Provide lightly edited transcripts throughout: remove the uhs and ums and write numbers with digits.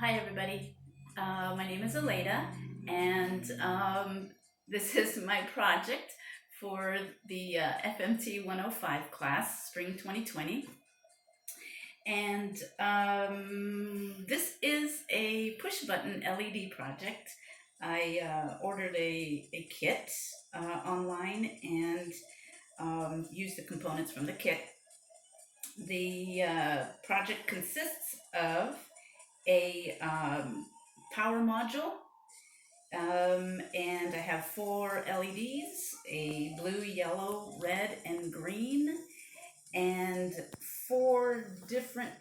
Hi everybody, my name is Aleda, and this is my project for the FMT105 class, Spring 2020. And this is a push button LED project. I ordered a kit online and used the components from the kit. The project consists of a power module, and I have 4 LEDs, a blue, yellow, red, and green, and 4 different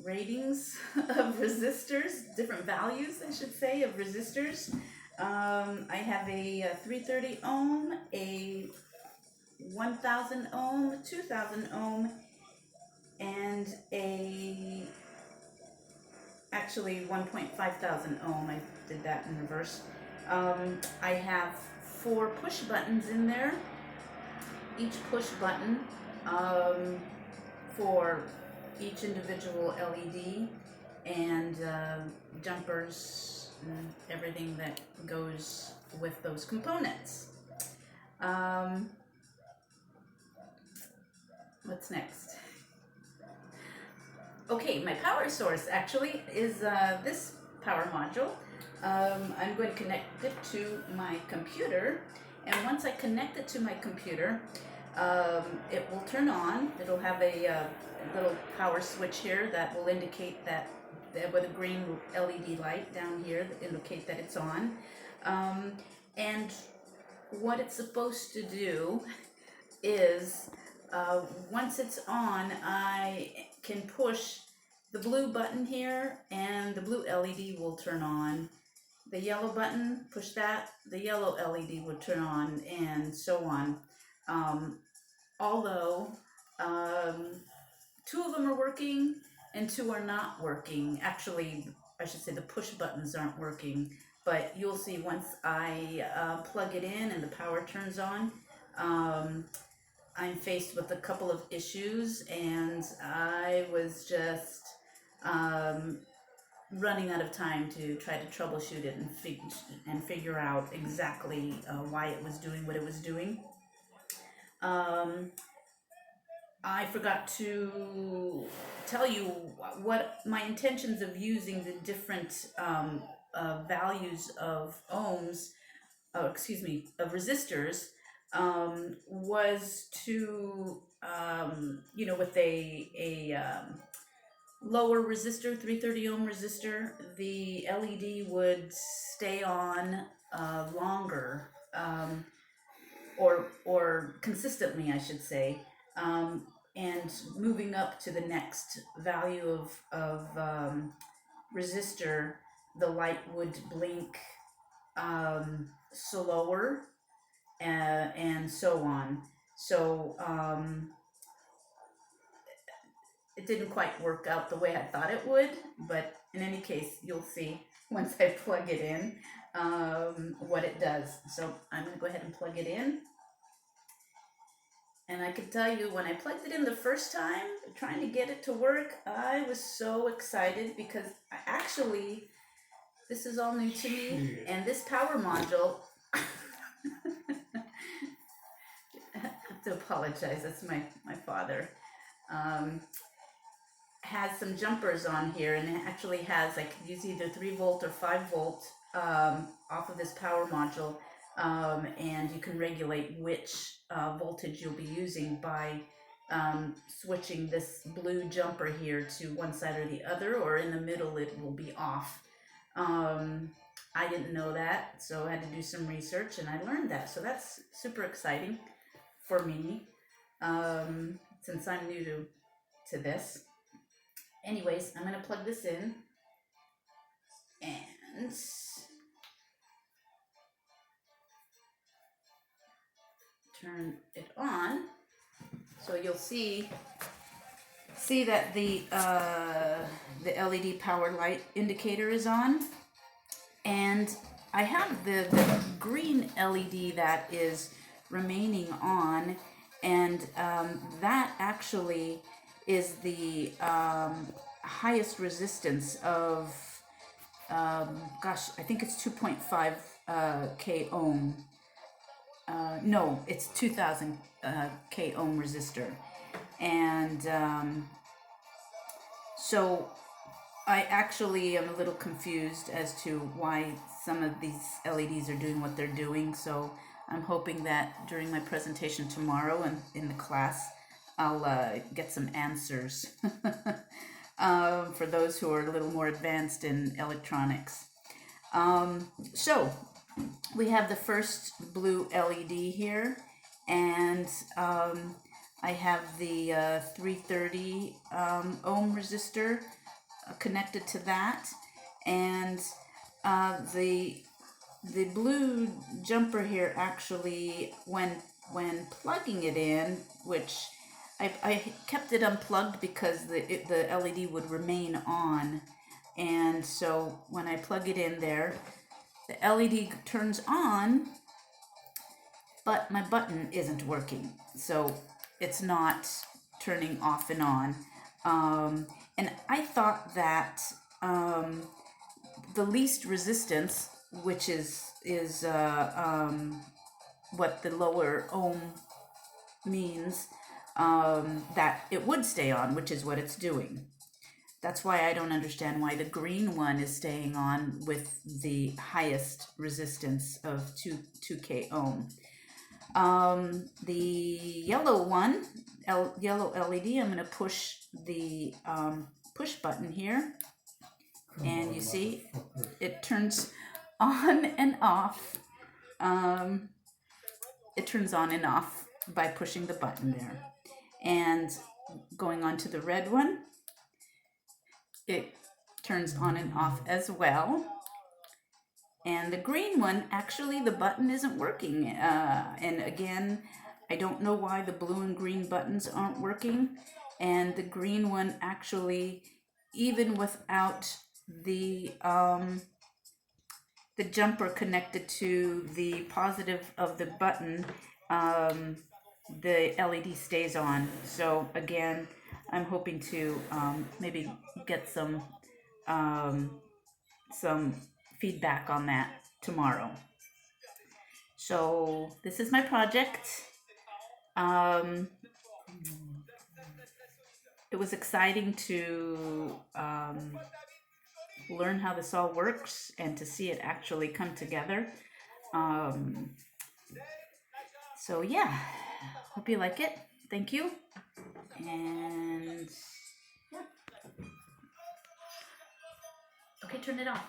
ratings of resistors, different values, I should say, of resistors. I have a 330 ohm, a 1000 ohm, 2000 ohm, and actually 1.5 thousand ohm. I did that in reverse. I have 4 push buttons in there. Each push button for each individual LED, and jumpers and everything that goes with those components. What's next? Okay, my power source actually is this power module. I'm going to connect it to my computer, and once I connect it to my computer, it will turn on. It'll have a little power switch here that will indicate that with a green LED light down here that indicate that it's on. And what it's supposed to do is once it's on, I can push the blue button here and the blue LED will turn on. The yellow button, push that, the yellow LED will turn on, and so on. Although 2 of them are working and 2 are not working. Actually, I should say the push buttons aren't working, but you'll see once I plug it in and the power turns on. I'm faced with a couple of issues, and I was just running out of time to try to troubleshoot it and figure out exactly why it was doing what it was doing. I forgot to tell you what my intentions of using the different values of ohms, of resistors, was to, with a lower resistor, 330 ohm resistor, the LED would stay on longer, or consistently, I should say, and moving up to the next value of resistor, the light would blink slower, and so on. So it didn't quite work out the way I thought it would, but in any case, you'll see once I plug it in what it does. So I'm going to go ahead and plug it in. And I can tell you, when I plugged it in the first time, trying to get it to work, I was so excited because this is all new to me, and this power module, I have to apologize, that's my father, has some jumpers on here, and it actually has, I could use either 3 volt or 5 volt off of this power module, and you can regulate which voltage you'll be using by switching this blue jumper here to one side or the other, or in the middle it will be off. I didn't know that, so I had to do some research, and I learned that, so that's super exciting for me, since I'm new to this. Anyways, I'm going to plug this in and turn it on. So you'll see that the LED power light indicator is on, and I have the green LED that is remaining on, and that actually is the highest resistance of, gosh, I think it's 2.5 K ohm. No, it's 2000 K ohm resistor. And so I actually am a little confused as to why some of these LEDs are doing what they're doing. So I'm hoping that during my presentation tomorrow and in the class, I'll get some answers for those who are a little more advanced in electronics. So we have the first blue LED here, and I have the 330 ohm resistor connected to that, and the blue jumper here actually, when plugging it in, which I kept it unplugged because the LED would remain on, and so when I plug it in there, the LED turns on, but my button isn't working, so it's not turning off and on. And I thought that the least resistance, which is what the lower ohm means, that it would stay on, which is what it's doing. That's why I don't understand why the green one is staying on with the highest resistance of 2K ohm. The yellow one, yellow LED, I'm going to push the push button here, and you see it turns on and off. It turns on and off by pushing the button there. And going on to the red one, it turns on and off as well. And the green one, actually the button isn't working. And again, I don't know why the blue and green buttons aren't working. And the green one actually, even without the jumper connected to the positive of the button, the LED stays on. So again, I'm hoping to maybe get some feedback on that tomorrow. So this is my project. It was exciting to learn how this all works and to see it actually come together. So yeah, hope you like it. Thank you. And yeah. Okay, turn it off.